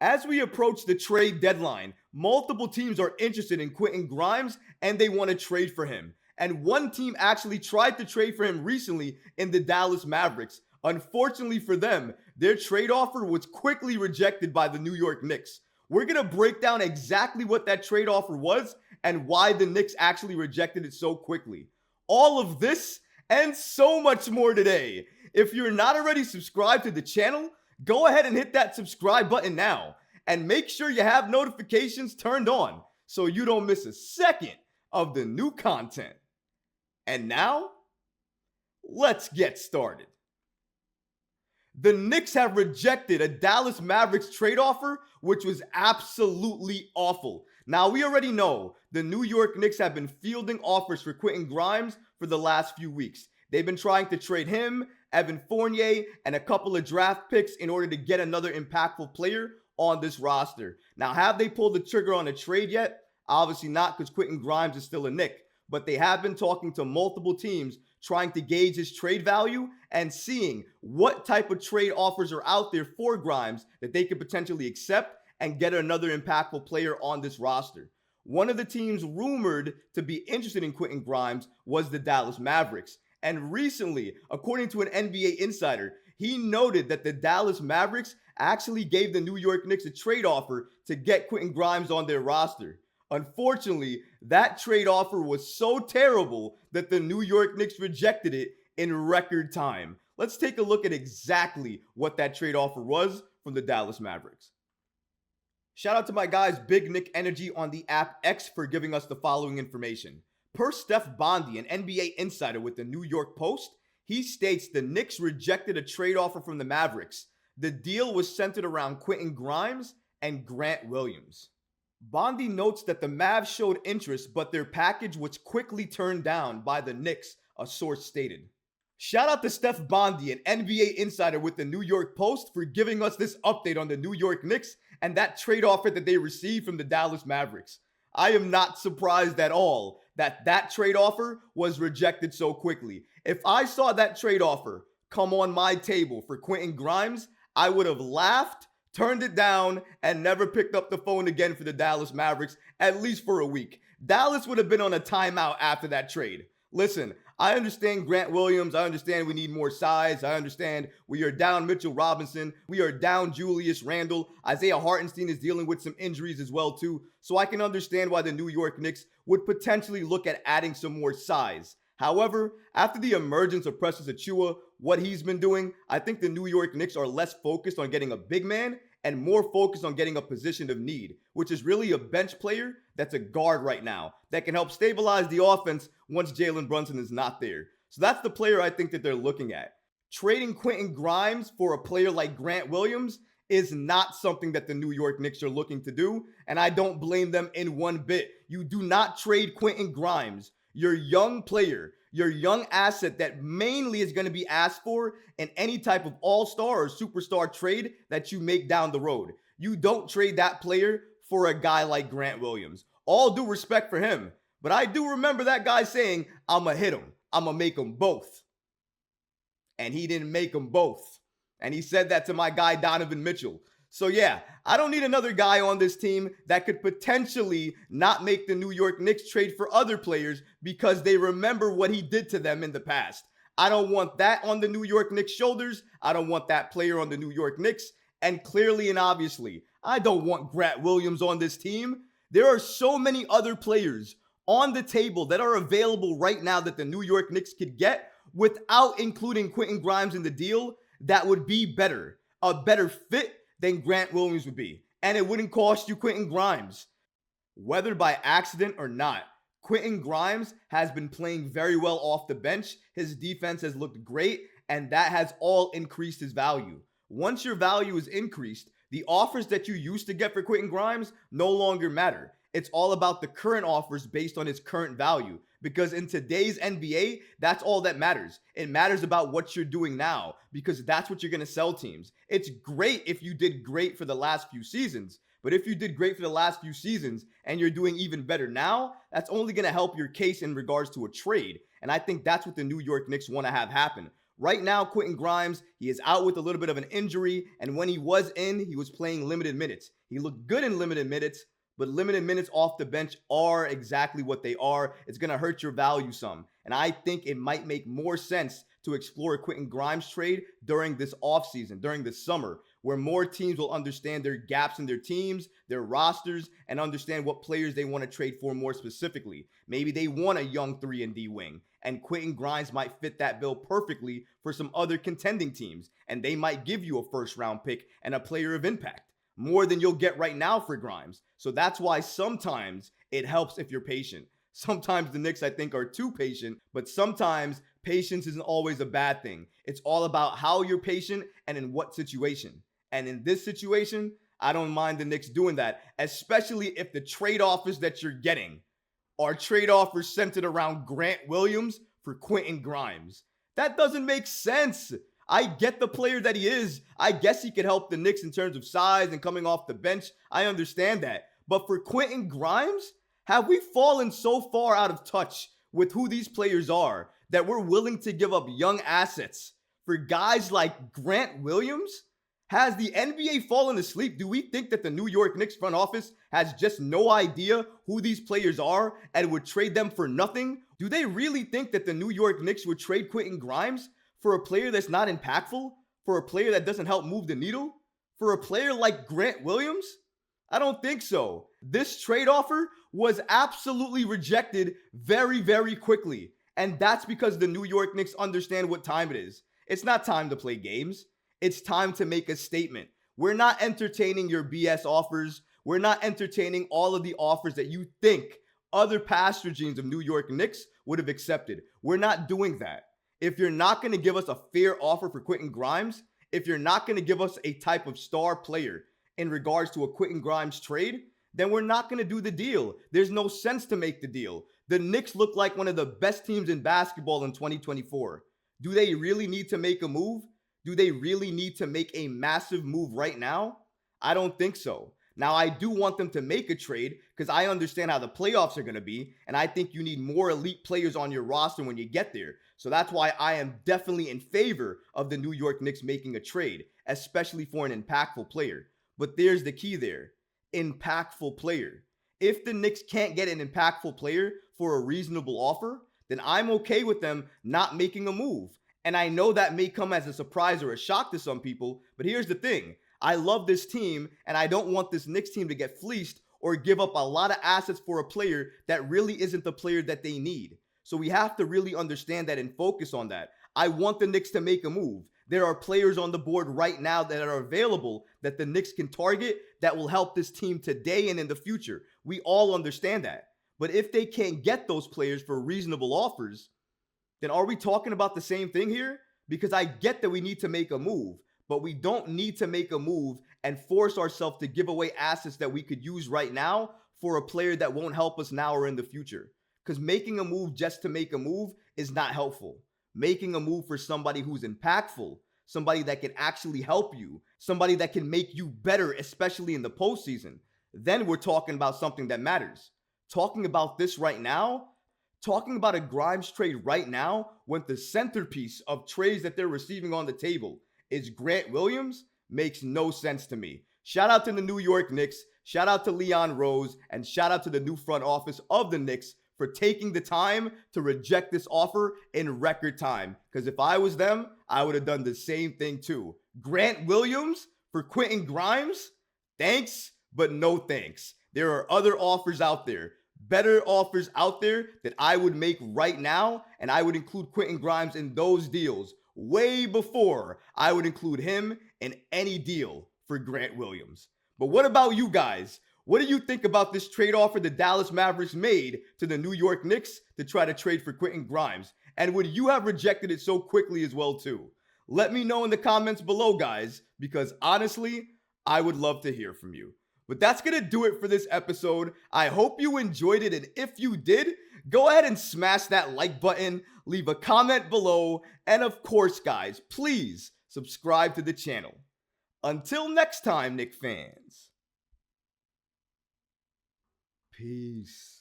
As we approach the trade deadline, multiple teams are interested in Quentin Grimes and they want to trade for him. And one team actually tried to trade for him recently in the Dallas Mavericks. Unfortunately for them, their trade offer was quickly rejected by the New York Knicks. We're going to break down exactly what that trade offer was and why the Knicks actually rejected it so quickly. All of this and so much more today. If you're not already subscribed to the channel, go ahead and hit that subscribe button now and make sure you have notifications turned on so you don't miss a second of the new content. And now, let's get started. The Knicks have rejected a Dallas Mavericks trade offer, which was absolutely awful. Now, we already know the New York Knicks have been fielding offers for Quentin Grimes for the last few weeks. They've been trying to trade him, Evan Fournier, and a couple of draft picks in order to get another impactful player on this roster. Now, have they pulled the trigger on a trade yet? Obviously not, because Quentin Grimes is still a Knick. But they have been talking to multiple teams trying to gauge his trade value and seeing what type of trade offers are out there for Grimes that they could potentially accept and get another impactful player on this roster. One of the teams rumored to be interested in Quentin Grimes was the Dallas Mavericks. And recently, according to an NBA insider, he noted that the Dallas Mavericks actually gave the New York Knicks a trade offer to get Quentin Grimes on their roster. Unfortunately, that trade offer was so terrible that the New York Knicks rejected it in record time. Let's take a look at exactly what that trade offer was from the Dallas Mavericks. Shout out to my guys Big Nick Energy on the app X for giving us the following information. Per Steph Bondy, an NBA insider with the New York Post, he states the Knicks rejected a trade offer from the Mavericks. The deal was centered around Quentin Grimes and Grant Williams. Bondy notes that the Mavs showed interest, but their package was quickly turned down by the Knicks, a source stated. Shout out to Steph Bondy, an NBA insider with the New York Post, for giving us this update on the New York Knicks and that trade offer that they received from the Dallas Mavericks. I am not surprised at all that that trade offer was rejected so quickly. If I saw that trade offer come on my table for Quentin Grimes, I would have laughed, turned it down, and never picked up the phone again for the Dallas Mavericks, at least for a week. Dallas would have been on a timeout after that trade. Listen, I understand Grant Williams. I understand we need more size. I understand we are down Mitchell Robinson. We are down Julius Randle. Isaiah Hartenstein is dealing with some injuries as well, too. So I can understand why the New York Knicks would potentially look at adding some more size. However, after the emergence of Precious Achiuwa, what he's been doing, I think the New York Knicks are less focused on getting a big man and more focused on getting a position of need, which is really a bench player that's a guard right now that can help stabilize the offense once Jalen Brunson is not there. So that's the player I think that they're looking at. Trading Quentin Grimes for a player like Grant Williams is not something that the New York Knicks are looking to do, and I don't blame them in one bit. You do not trade Quentin Grimes, your young player, your young asset that mainly is going to be asked for in any type of all-star or superstar trade that you make down the road. You don't trade that player for a guy like Grant Williams. All due respect for him, but I do remember that guy saying, I'm going to hit him. I'm going to make them both. And he didn't make them both. And he said that to my guy Donovan Mitchell. So yeah, I don't need another guy on this team that could potentially not make the New York Knicks trade for other players because they remember what he did to them in the past. I don't want that on the New York Knicks' shoulders. I don't want that player on the New York Knicks. And clearly and obviously, I don't want Grant Williams on this team. There are so many other players on the table that are available right now that the New York Knicks could get without including Quentin Grimes in the deal that would be better, a better fit than Grant Williams would be. And it wouldn't cost you Quentin Grimes. Whether by accident or not, Quentin Grimes has been playing very well off the bench. His defense has looked great, and that has all increased his value. Once your value is increased, the offers that you used to get for Quentin Grimes no longer matter. It's all about the current offers based on his current value. Because in today's NBA, that's all that matters. It matters about what you're doing now because that's what you're going to sell teams. It's great if you did great for the last few seasons, but if you did great for the last few seasons and you're doing even better now, that's only going to help your case in regards to a trade. And I think that's what the New York Knicks want to have happen. Right now, Quentin Grimes, he is out with a little bit of an injury, and when he was in, he was playing limited minutes. He looked good in limited minutes, but limited minutes off the bench are exactly what they are. It's going to hurt your value some. And I think it might make more sense to explore a Quentin Grimes trade during this offseason, during the summer, where more teams will understand their gaps in their teams, their rosters, and understand what players they want to trade for more specifically. Maybe they want a young 3-and-D wing, and Quentin Grimes might fit that bill perfectly for some other contending teams, and they might give you a first-round pick and a player of impact, more than you'll get right now for Grimes. So that's why sometimes it helps if you're patient. Sometimes the Knicks, I think, are too patient, but sometimes patience isn't always a bad thing. It's all about how you're patient and in what situation. And in this situation, I don't mind the Knicks doing that, especially if the trade offers that you're getting are trade offers centered around Grant Williams for Quentin Grimes. That doesn't make sense. I get the player that he is. I guess he could help the Knicks in terms of size and coming off the bench. I understand that. But for Quentin Grimes, have we fallen so far out of touch with who these players are that we're willing to give up young assets for guys like Grant Williams? Has the NBA fallen asleep? Do we think that the New York Knicks front office has just no idea who these players are and would trade them for nothing? Do they really think that the New York Knicks would trade Quentin Grimes for a player that's not impactful? For a player that doesn't help move the needle? For a player like Grant Williams? I don't think so. This trade offer was absolutely rejected very, very quickly. And that's because the New York Knicks understand what time it is. It's not time to play games. It's time to make a statement. We're not entertaining your BS offers. We're not entertaining all of the offers that you think other past regimes of New York Knicks would have accepted. We're not doing that. If you're not going to give us a fair offer for Quentin Grimes, if you're not going to give us a type of star player in regards to a Quentin Grimes trade, then we're not going to do the deal. There's no sense to make the deal. The Knicks look like one of the best teams in basketball in 2024. Do they really need to make a move? Do they really need to make a massive move right now? I don't think so. Now, I do want them to make a trade because I understand how the playoffs are going to be, and I think you need more elite players on your roster when you get there. So that's why I am definitely in favor of the New York Knicks making a trade, especially for an impactful player. But there's the key there. Impactful player. If the Knicks can't get an impactful player for a reasonable offer, then I'm okay with them not making a move. And I know that may come as a surprise or a shock to some people, but here's the thing. I love this team, and I don't want this Knicks team to get fleeced or give up a lot of assets for a player that really isn't the player that they need. So we have to really understand that and focus on that. I want the Knicks to make a move. There are players on the board right now that are available that the Knicks can target that will help this team today and in the future. We all understand that. But if they can't get those players for reasonable offers, then are we talking about the same thing here? Because I get that we need to make a move, but we don't need to make a move and force ourselves to give away assets that we could use right now for a player that won't help us now or in the future. Because making a move just to make a move is not helpful. Making a move for somebody who's impactful, somebody that can actually help you, somebody that can make you better, especially in the postseason, then we're talking about something that matters. Talking about this right now, talking about a Grimes trade right now when the centerpiece of trades that they're receiving on the table is Grant Williams makes no sense to me. Shout out to the New York Knicks, shout out to Leon Rose, and shout out to the new front office of the Knicks for taking the time to reject this offer in record time. Because if I was them, I would have done the same thing too. Grant Williams for Quentin Grimes? Thanks, but no thanks. There are other offers out there. Better offers out there that I would make right now, and I would include Quentin Grimes in those deals way before I would include him in any deal for Grant Williams. But what about you guys? What do you think about this trade offer the Dallas Mavericks made to the New York Knicks to try to trade for Quentin Grimes? And would you have rejected it so quickly as well too? Let me know in the comments below, guys, because honestly, I would love to hear from you. But that's going to do it for this episode. I hope you enjoyed it. And if you did, go ahead and smash that like button, leave a comment below. And of course, guys, please subscribe to the channel. Until next time, Knicks fans. Peace.